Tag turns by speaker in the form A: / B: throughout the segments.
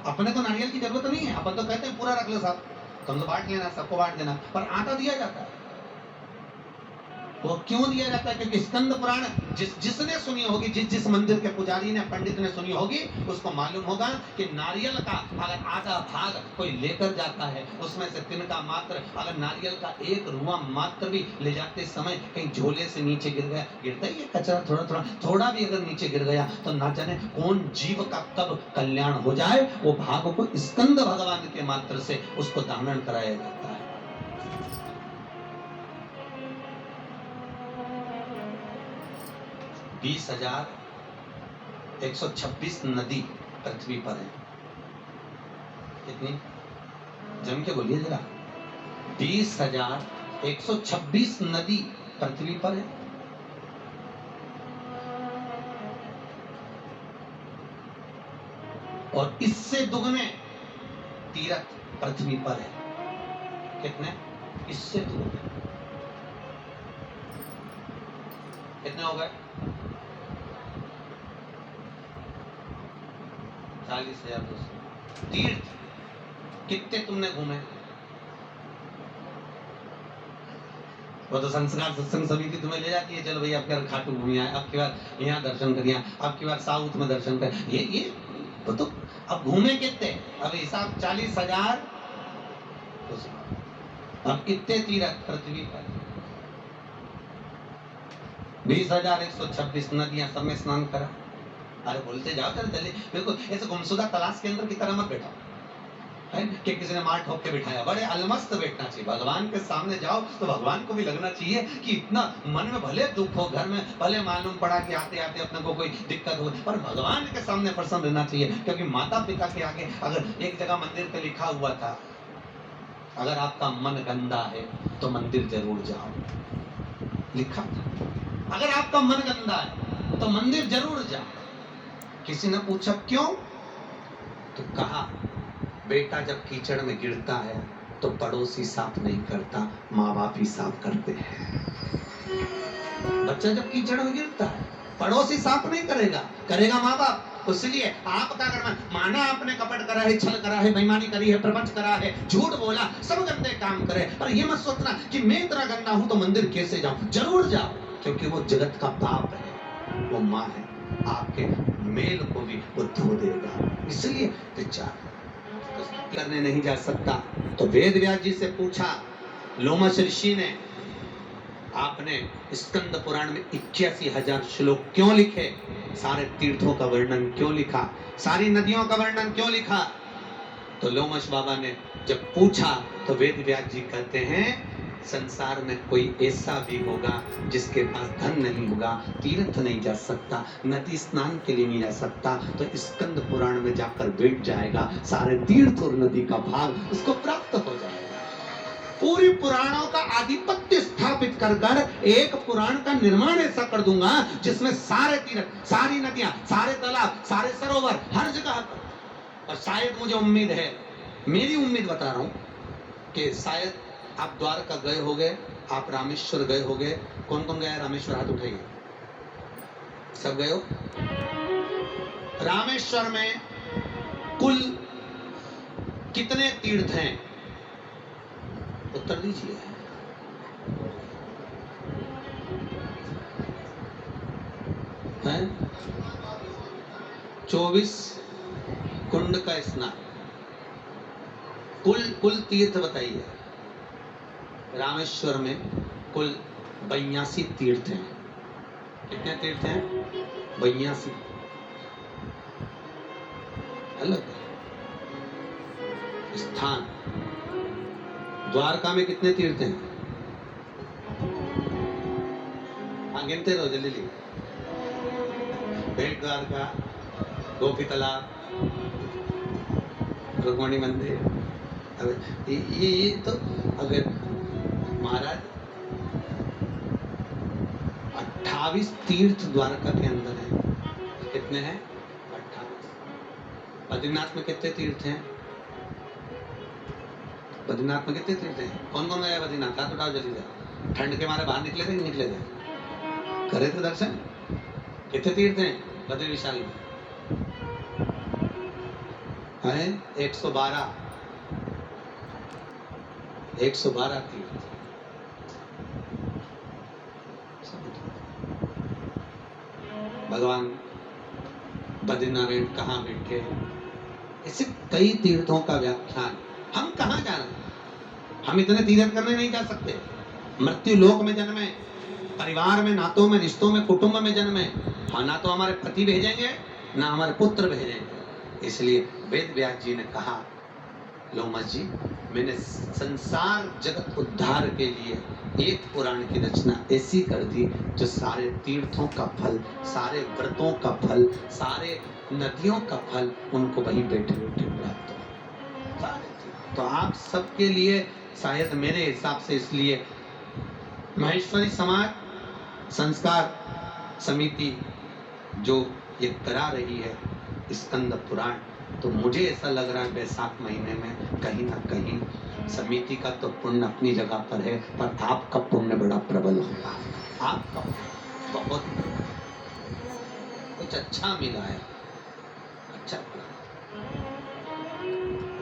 A: अपने को नारियल की जरूरत नहीं है, अपन तो कहते हैं पूरा रख लो साहब, तुम तो बांट लेना, सबको बांट देना, पर आटा दिया जाता है। वो क्यों दिया जाता है? क्योंकि स्कंद पुराण जिसने सुनी होगी, जिस मंदिर के पुजारी ने, पंडित ने सुनी होगी, उसको मालूम होगा कि नारियल का अगर आधा भाग कोई लेकर जाता है, उसमें से तिनका मात्र, अगर नारियल का एक रुआ मात्र भी ले जाते समय कहीं झोले से नीचे गिर गया, गिरता ही है कचरा, थोड़ा भी अगर नीचे गिर गया तो ना जाने कौन जीव का कब कल्याण हो जाए। वो भाग को स्कंद भगवान के मात्र से उसको धारण कराया जाता है। 20,126 नदी पृथ्वी पर है। कितनी? जम के बोलिए जरा। 20,126 नदी पृथ्वी पर है। और इससे दुगने तीर्थ पृथ्वी पर है। कितने? इससे दुगने। कितने हो गए? 40,200 तीर्थ। कितने तुमने घूमे? वो तो संस्कार सत्संग समिति तुम्हें ले जाती है, चलो भाई आपके खाटू घूमी आए, आपकी बार यहाँ दर्शन करिए, आपकी बार साउथ में दर्शन कर, ये वो तो अब घूमे कितने? अब हिसाब 40,000। अब कितने तीर्थ पृथ्वी पर? 20,126 नदियां, सब में स्नान करा। अरे बोलते जाओ, चले बिल्कुल ऐसे गुमशुदा तलाश के अंदर की तरह मत बैठो है कि किसी ने मार ठोक के बिठाया। बड़े अलमस्त बैठना चाहिए। भगवान के सामने जाओ तो भगवान को भी लगना चाहिए कि इतना मन में भले दुख हो, घर में भले मालूम पड़ा कि आते आते अपने को कोई दिक्कत हो, पर भगवान के सामने प्रसन्न रहना चाहिए। क्योंकि माता पिता के आगे, अगर एक जगह मंदिर पे लिखा हुआ था, अगर आपका मन गंदा है तो मंदिर जरूर जाओ, लिखा था। अगर आपका मन गंदा है तो मंदिर जरूर जाओ। किसी ने पूछा क्यों, तो कहा बेटा जब कीचड़ में गिरता है तो पड़ोसी साफ नहीं करता, माँ बाप ही साफ करते हैं। बच्चा जब कीचड़ में गिरता है पड़ोसी साफ नहीं करेगा, करेगा माँ बाप। इसलिए आपका अगर माना आपने कपट करा है, छल करा है, बेईमानी करी है, प्रपंच करा है, झूठ बोला, सब गंदे काम करे, पर ये मत सोचना कि मैं इतना गंदा हूं तो मंदिर कैसे जाऊं। जरूर जाओ, क्योंकि वो जगत का बाप है, वो माँ है, आपके मेल को भी वो धो देगा। इसलिए विचार करने नहीं जा सकता। तो वेद व्यास जी से पूछा लोमश ऋषि ने, आपने स्कंद पुराण में 81,000 श्लोक क्यों लिखे? सारे तीर्थों का वर्णन क्यों लिखा? सारी नदियों का वर्णन क्यों लिखा? तो लोमश बाबा ने जब पूछा तो वेद व्यास जी कहते हैं, संसार में कोई ऐसा भी होगा जिसके पास धन नहीं होगा, तीर्थ नहीं जा सकता, नदी स्नान के लिए नहीं जा सकता, तो स्कंद पुराण में जाकर बैठ जाएगा, सारे तीर्थ और नदी का भाग उसको प्राप्त हो जाएगा। पूरी पुराणों का आधिपत्य स्थापित कर कर एक पुराण का निर्माण ऐसा कर दूंगा जिसमें सारे तीर्थ, सारी नदियां, सारे तालाब, सारे सरोवर हर जगह पर। और शायद मुझे उम्मीद है, मेरी उम्मीद बता रहा हूं, कि शायद आप द्वारका गए होगे, आप रामेश्वर गए होगे। कौन कौन गया है रामेश्वर? हाथ उठाइए। सब गए हो? रामेश्वर में कुल कितने तीर्थ हैं? उत्तर दीजिए। हैं? 24 कुंड का स्नान। कुल तीर्थ बताइए। रामेश्वर में कुल 82 तीर्थ हैं। कितने तीर्थ हैं? 82। अलग स्थान। द्वारका में कितने तीर्थ हैं? हाँ गिनते रहो जल्दी जल्दी। भेंट द्वारका, गोपी तालाब, रुक्मणी मंदिर। ये तो अगर महाराज 28 तीर्थ द्वारका के अंदर है। कितने हैं? 28। बद्रीनाथ में कितने तीर्थ हैं? बद्रीनाथ में कितने तीर्थ हैं? कौन कौन गया बद्रीनाथ? हाथ उठाओ जल्दी से। ठंड के मारे बाहर निकले थे नहीं निकले थे? करे थे दर्शन? कितने तीर्थ हैं बद्री विशाल में? है 112 तीर्थ। भगवान बद्रीनारायण कहाँ बैठे, ऐसे कई तीर्थों का व्याख्यान। हम कहाँ जाना, हम इतने तीर्थ करने नहीं जा सकते। मृत्यु लोक में जन्मे, परिवार में, नातों में, रिश्तों में, कुटुंब में जन्मे, हाँ ना तो हमारे पति भेजेंगे ना हमारे पुत्र भेजेंगे। इसलिए वेद व्यास जी ने कहा, लोमस जी, मैंने संसार जगत उद्धार के लिए एक पुराण की रचना ऐसी कर दी जो सारे तीर्थों का फल, सारे व्रतों का फल, सारे नदियों का फल उनको वहीं बैठे बैठे प्राप्त हो। तो आप सबके लिए शायद मेरे हिसाब से इसलिए महेश्वरी समाज संस्कार समिति जो ये करा रही है स्कंद पुराण, तो मुझे ऐसा लग रहा है बैसाख महीने में कहीं ना कहीं समिति का तो पुण्य अपनी जगह पर है, पर आपका पुण्य बड़ा प्रबल होगा। आपका बहुत कुछ अच्छा मिला है, अच्छा।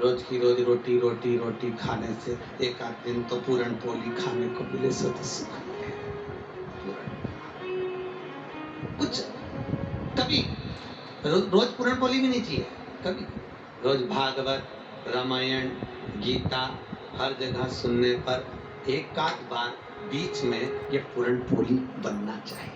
A: रोज की रोज रोटी खाने से एक आध दिन तो पूरण पोली खाने को मिले सदस्य कुछ। कभी रोज पूरण पोली भी नहीं चाहिए, कभी रोज भागवत, रामायण, गीता हर जगह सुनने पर एक आध बार बीच में ये पूरण पोली बनना चाहिए।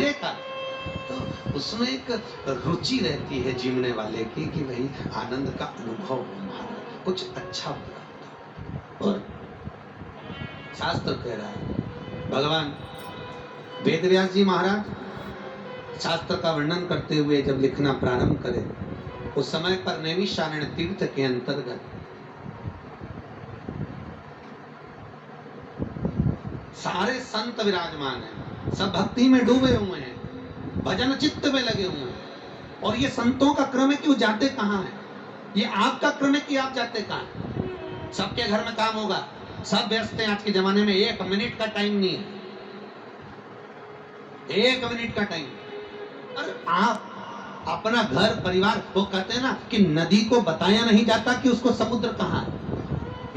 A: एक आध तो उसमें एक रुचि रहती है जीवने वाले की कि भाई आनंद का अनुभव हो, हमारा कुछ अच्छा हो। और शास्त्र कह रहा है, भगवान वेदव्यास जी महाराज शास्त्र का वर्णन करते हुए जब लिखना प्रारंभ करे, उस समय पर नैमिषारण्य तीर्थ के अंतर्गत सारे संत विराजमान हैं, सब भक्ति में डूबे हुए हैं, भजन चित्त में लगे हुए हैं। और ये संतों का क्रम है कि वो जाते कहाँ हैं, ये आपका क्रम है कि आप जाते कहाँ हैं। सबके घर में काम होगा, सब व्यस्त हैं आज के जमाने में, 1 मिनट का टाइम नहीं है, 1 मिनट का टाइम। और आप अपना घर परिवार, वो कहते हैं ना कि नदी को बताया नहीं जाता कि उसको समुद्र कहाँ है,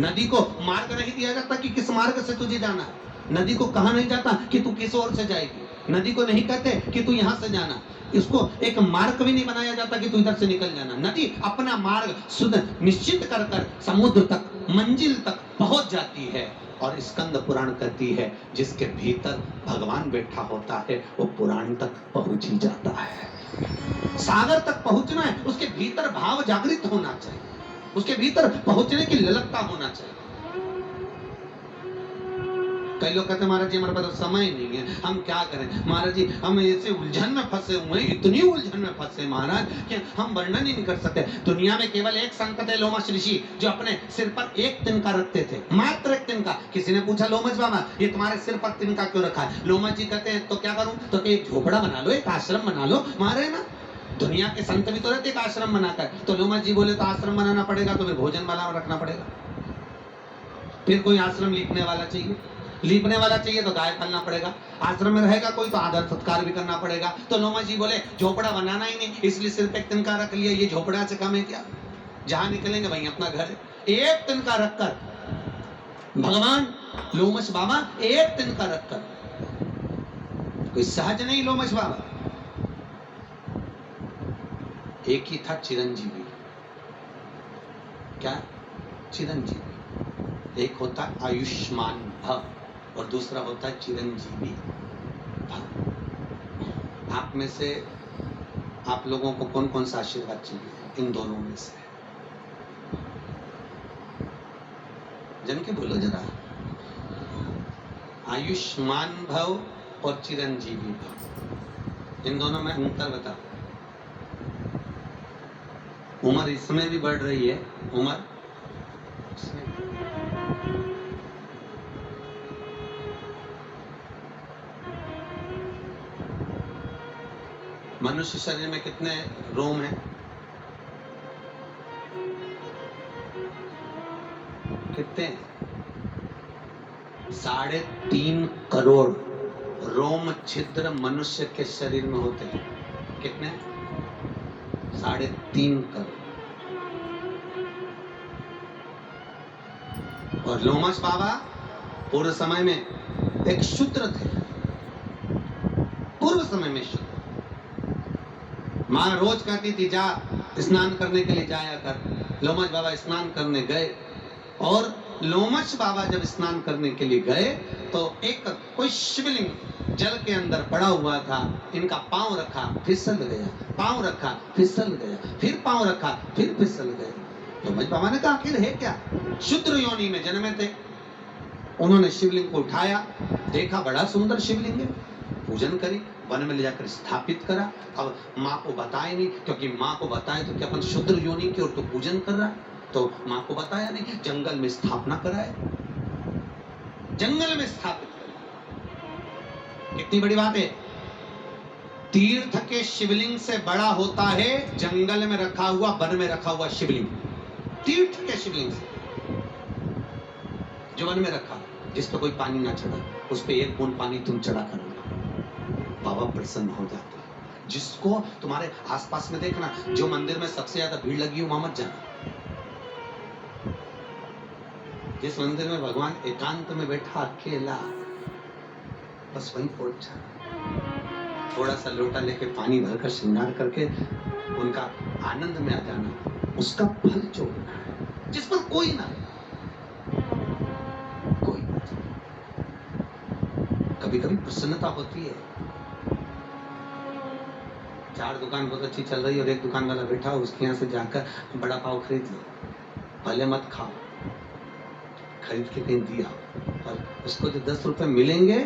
A: नदी को मार्ग नहीं दिया जाता कि किस मार्ग से तुझे जाना है, नदी को कहा नहीं जाता कि तू किस ओर से जाएगी, नदी को नहीं कहते कि तू यहां से जाना, इसको एक मार्ग भी नहीं बनाया जाता कि तू इधर से निकल जाना। नदी अपना मार्ग शुद्ध निश्चित कर कर समुद्र तक, मंजिल तक पहुंच जाती है। और स्कंद पुराण कहती है जिसके भीतर भगवान बैठा होता है वो पुराण तक पहुंच ही जाता है। सागर तक पहुंचना है, उसके भीतर भाव जागृत होना चाहिए, उसके भीतर पहुंचने की ललकता होना चाहिए। कई लोग कहते हैं महाराज जी हमारे पास समय नहीं है, हम क्या करें महाराज जी, हम ऐसे उलझन में फंसे हुए हैं, इतनी उलझन में फंसे महाराज कि हम वर्णन ही नहीं कर सकते। दुनिया में केवल एक संत थे, लोमस ऋषि, जो अपने सिर पर एक तिनका रखते थे, मात्र एक तिनका। किसी ने पूछा लोमस बाबा ये तुम्हारे सिर पर तिनका क्यों रखा है? लोमस जी कहते हैं तो क्या करूं, तो एक झोपड़ा बना लो, एक आश्रम बना लो। मारे ना, दुनिया के संत भी तो रहते एक आश्रम बनाकर। तो लोमस जी बोले तो आश्रम बनाना पड़ेगा तो फिर भोजन वाला रखना पड़ेगा, फिर कोई आश्रम लिखने वाला चाहिए, लीपने वाला चाहिए तो गाय पालना पड़ेगा, आश्रम में रहेगा कोई तो आदर सत्कार भी करना पड़ेगा। तो लोमस जी बोले झोपड़ा बनाना ही नहीं, इसलिए सिर्फ एक तिनका रख लिया, ये झोपड़ा से कम है क्या? जहां निकलेंगे वहीं अपना घर है। एक तिनका रखकर भगवान लोमस बाबा, एक तिनका रखकर, कोई सहज नहीं लोमस बाबा। एक ही था चिरंजीवी, क्या चिरंजीवी? एक होता आयुष्मान भव और दूसरा होता है चिरंजीवी भव। आप में से आप लोगों को कौन कौन सा आशीर्वाद चाहिए इन दोनों में से? जन के बोलो जरा। आयुष्मान भव और चिरंजीवी भव, इन दोनों में अंतर बताओ। उम्र इसमें भी बढ़ रही है, उम्र मनुष्य शरीर में कितने रोम हैं? कितने? 3.5 करोड़ रोम छिद्र मनुष्य के शरीर में होते हैं। कितने? 3.5 करोड़। और लोमश बाबा पूर्व समय में एक शूद्र थे, पूर्व समय में शूद्र। माँ रोज कहती थी जा स्नान करने के लिए जाया कर। लोमश बाबा स्नान करने गए, और लोमश बाबा जब स्नान करने के लिए गए तो एक कोई शिवलिंग जल के अंदर पड़ा हुआ था। इनका पांव रखा, फिसल गया, पांव रखा, फिसल गया, फिर पांव रखा, फिर फिसल गया। लोमश बाबा ने कहा आखिर है क्या? शूद्र योनि में जन्मे थे। उन्होंने शिवलिंग को उठाया, देखा बड़ा सुंदर शिवलिंग है, पूजन करी, वन में ले जाकर स्थापित करा। अब माँ को बताए नहीं, क्योंकि माँ को बताए तो क्या अपन शूद्र योनि की ओर तो पूजन कर रहा है, तो माँ को बताया नहीं। जंगल में स्थापना कराए, जंगल में स्थापित करा। कितनी बड़ी बात है। तीर्थ के शिवलिंग से बड़ा होता है जंगल में रखा हुआ, वन में रखा हुआ शिवलिंग। तीर्थ के शिवलिंग से जो वन में रखा, जिस पर कोई पानी ना चढ़ा, उस पर 1 बूंद पानी तुम चढ़ा कर बाबा प्रसन्न हो जाते हैं। जिसको तुम्हारे आसपास में देखना, जो मंदिर में सबसे ज्यादा भीड़ लगी हो वहां मत जाना। जिस मंदिर में भगवान एकांत में बैठा अकेला, बस वहीं पहुंच जाना। थोड़ा सा लोटा लेके पानी भरकर श्रृंगार करके उनका आनंद में आ जाना, उसका फल जोड़ना है। जिस पर कोई ना, कोई कभी कभी प्रसन्नता होती है। 4 दुकान बहुत अच्छी चल रही है और एक दुकान वाला बैठा हो, उसके यहाँ से जाकर बड़ा पाव खरीद लो, भले मत खाओ, खरीद के कहीं दिया, और उसको जो 10 रुपए मिलेंगे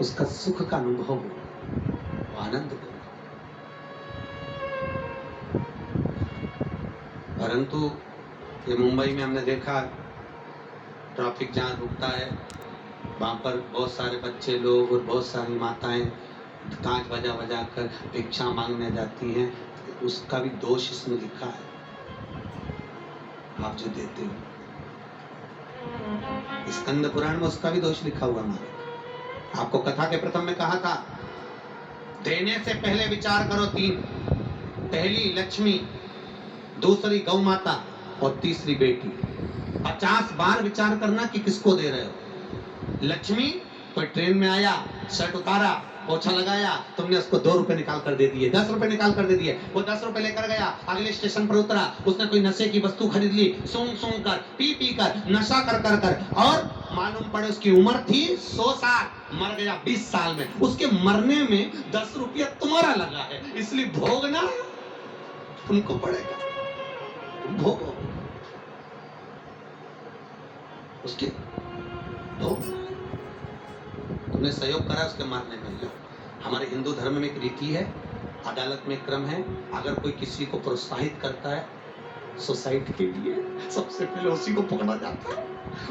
A: उसका सुख का अनुभव हो, वो आनंद हो। परंतु ये मुंबई में हमने देखा, ट्रैफिक जहाँ रुकता है वहां पर बहुत सारे बच्चे लोग और बहुत सारी माताएं कांच बजा बजा कर भिक्षा मांगने जाती हैं। उसका भी दोष इसमें लिखा है, आप जो देते हो। स्कंद पुराण में उसका भी दोष लिखा हुआ हमारे। आपको कथा के प्रथम में कहा था, देने से पहले विचार करो 3। पहली लक्ष्मी, दूसरी गौ माता और तीसरी बेटी। 50 बार विचार करना कि किसको दे रहे हो। लक्ष्मी, कोई ट्रेन में आया, शर्ट उतारा, पोछा लगाया, तुमने उसको 2 रुपए निकाल कर दे दिए, 10 रुपए निकाल कर दे दिए। वो 10 रुपए लेकर गया, अगले स्टेशन पर उतरा, उसने कोई नशे की वस्तु खरीद ली, सूंघ सूंघ कर, पी पी कर, नशा कर कर कर, और मालूम पड़े उसकी उम्र थी 100 साल, मर गया 20 साल में। उसके मरने में 10 रुपया तुम्हारा लगा है, इसलिए भोगना तुमको पड़ेगा, भोगो उसके, भोगना। तुमने सहयोग करा उसके मारने में। हमारे हिंदू धर्म में एक रीति है, अदालत में क्रम है, अगर कोई किसी को प्रोत्साहित करता है सुसाइड के लिए, सबसे पहले उसी को पकड़ा जाता है।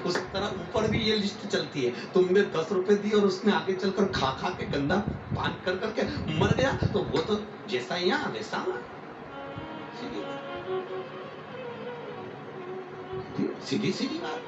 A: उस तरह ऊपर भी ये लिस्ट चलती है, तुमने 10 रुपए दिए और उसने आगे चलकर खा खा के गंदा पान कर करके मर गया, तो वो तो जैसा यहाँ वैसा सीधी सीधी बात।